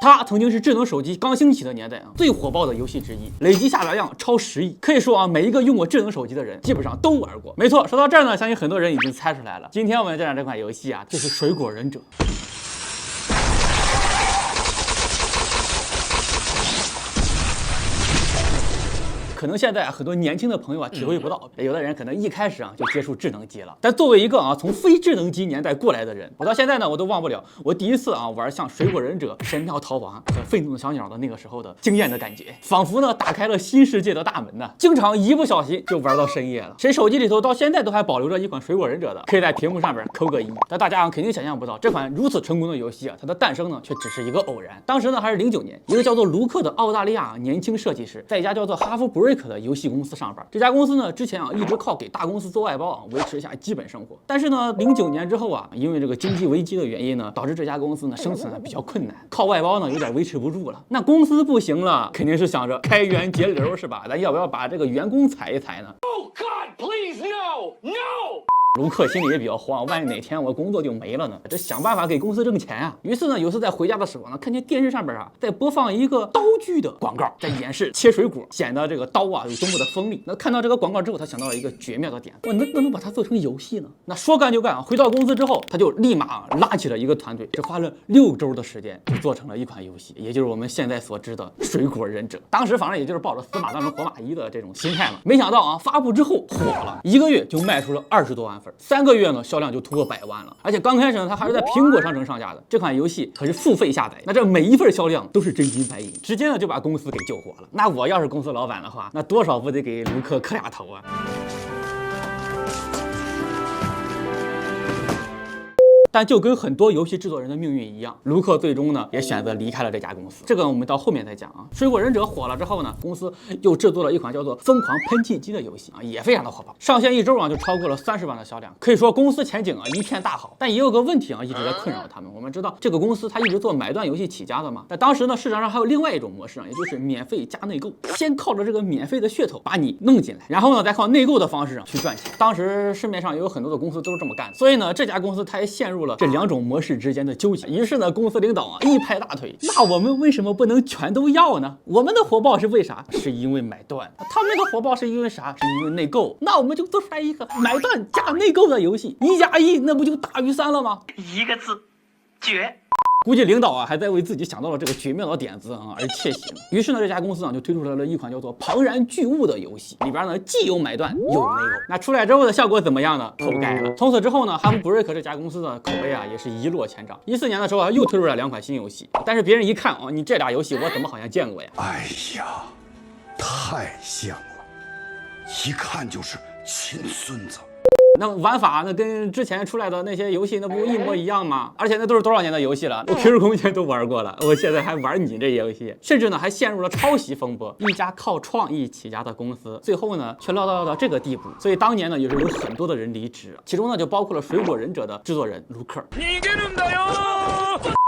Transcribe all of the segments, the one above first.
它曾经是智能手机刚兴起的年代最火爆的游戏之一，累计下载量超10亿。可以说每一个用过智能手机的人基本上都玩过。没错，说到这儿呢，相信很多人已经猜出来了。今天我们要讲这款游戏就是水果忍者。可能现在很多年轻的朋友体会不到，有的人可能一开始就接触智能机了。但作为一个从非智能机年代过来的人，我到现在呢我都忘不了我第一次玩像水果忍者、神庙逃亡和愤怒的小鸟的那个时候的惊艳的感觉，仿佛呢打开了新世界的大门呢。经常一不小心就玩到深夜了。谁手机里头到现在都还保留着一款水果忍者的，可以在屏幕上边扣个1。但大家肯定想象不到，这款如此成功的游戏它的诞生呢却只是一个偶然。当时呢还是09年，一个叫做卢克的澳大利亚年轻设计师，在一家叫做哈弗 Break 的游戏公司上班。这家公司呢之前一直靠给大公司做外包维持一下基本生活。但是呢09年之后因为这个经济危机的原因呢，导致这家公司呢生存比较困难，靠外包呢有点维持不住了。那公司不行了，肯定是想着开源节流是吧？咱要不要把这个员工裁一裁呢？ Oh God, please no, no. 卢克心里也比较慌，万一哪天我工作就没了呢？这想办法给公司挣钱啊。于是呢，有次在回家的时候呢，看见电视上边在播放一个刀具的广告，在演示切水果，显得这个刀有多么的锋利。那看到这个广告之后，他想到了一个绝妙的点，我能不能把它做成游戏呢？那说干就干回到公司之后，他就立马拉起了一个团队，只花了6周的时间就做成了一款游戏，也就是我们现在所知的水果忍者。当时反正也就是抱着死马当成活马医的这种心态嘛，没想到发布之后火了，1个月就卖出了20多万份，3个月呢销量就突破100万了。而且刚开始呢，它还是在苹果商城上架的。这款游戏可是付费下载，那这每一份销量都是真金白银，直接呢就把公司给救活了。那我要是公司老板的话，那多少不得给卢克磕俩头啊！但就跟很多游戏制作人的命运一样，卢克最终呢也选择离开了这家公司。这个我们到后面再讲水果忍者火了之后呢，公司又制作了一款叫做《疯狂喷气机》的游戏也非常的火爆，上线1周就超过了30万的销量，可以说公司前景一片大好。但也有个问题一直在困扰他们。我们知道这个公司它一直做买断游戏起家的嘛，但当时呢市场上还有另外一种模式也就是免费加内购，先靠着这个免费的噱头把你弄进来，然后呢再靠内购的方式去赚钱。当时市面上也有很多的公司都是这么干，所以呢这家公司它也陷入了这2种模式之间的纠结。于是呢公司领导一拍大腿，那我们为什么不能全都要呢？我们的火爆是为啥？是因为买断。他们的火爆是因为啥？是因为内购。那我们就做出来一个买断加内购的游戏，1加1那不就大于3了吗？1个字，绝。估计领导还在为自己想到了这个绝妙的点子而窃喜呢。于是呢，这家公司就推出了一款叫做《庞然巨物》的游戏，里边呢既有买断又有内购。那出来之后的效果怎么样呢？口盖了。从此之后呢，哈弗 Break 这家公司的口碑也是一落千丈。14年的时候又推出了2款新游戏，但是别人一看你这俩游戏我怎么好像见过呀？哎呀，太像了，一看就是亲孙子。那玩法那跟之前出来的那些游戏那不一模一样吗？而且那都是多少年的游戏了，我 QQ 空间都玩过了，我现在还玩你这游戏，甚至呢还陷入了抄袭风波。一家靠创意起家的公司，最后呢却落到这个地步。所以当年呢也是有很多的人离职，其中呢就包括了水果忍者的制作人卢克。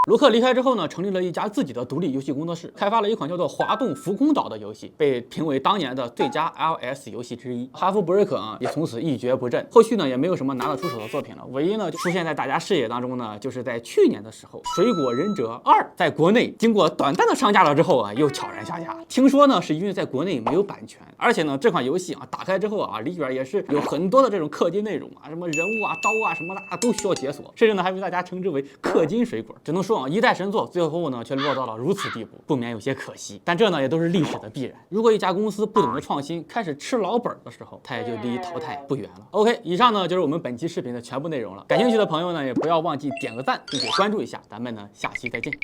卢克离开之后呢，成立了一家自己的独立游戏工作室，开发了一款叫做《滑动浮空岛》的游戏，被评为当年的最佳 iOS 游戏之一。哈弗 Break 也从此一蹶不振，后续呢也没有什么拿得出手的作品了。唯一呢出现在大家视野当中呢，就是在去年的时候，《水果忍者2》在国内经过短暂的上架了之后又悄然下架。听说呢是因为在国内没有版权，而且呢这款游戏打开之后里边也是有很多的这种氪金内容什么人物招什么的都需要解锁，甚至呢还被大家称之为氪金水果。只能说一代神作最后呢却落到了如此地步，不免有些可惜。但这呢也都是历史的必然。如果一家公司不懂得创新，开始吃老本的时候，它也就离淘汰不远了。OK， 以上呢就是我们本期视频的全部内容了。感兴趣的朋友呢也不要忘记点个赞，并且关注一下。咱们呢下期再见。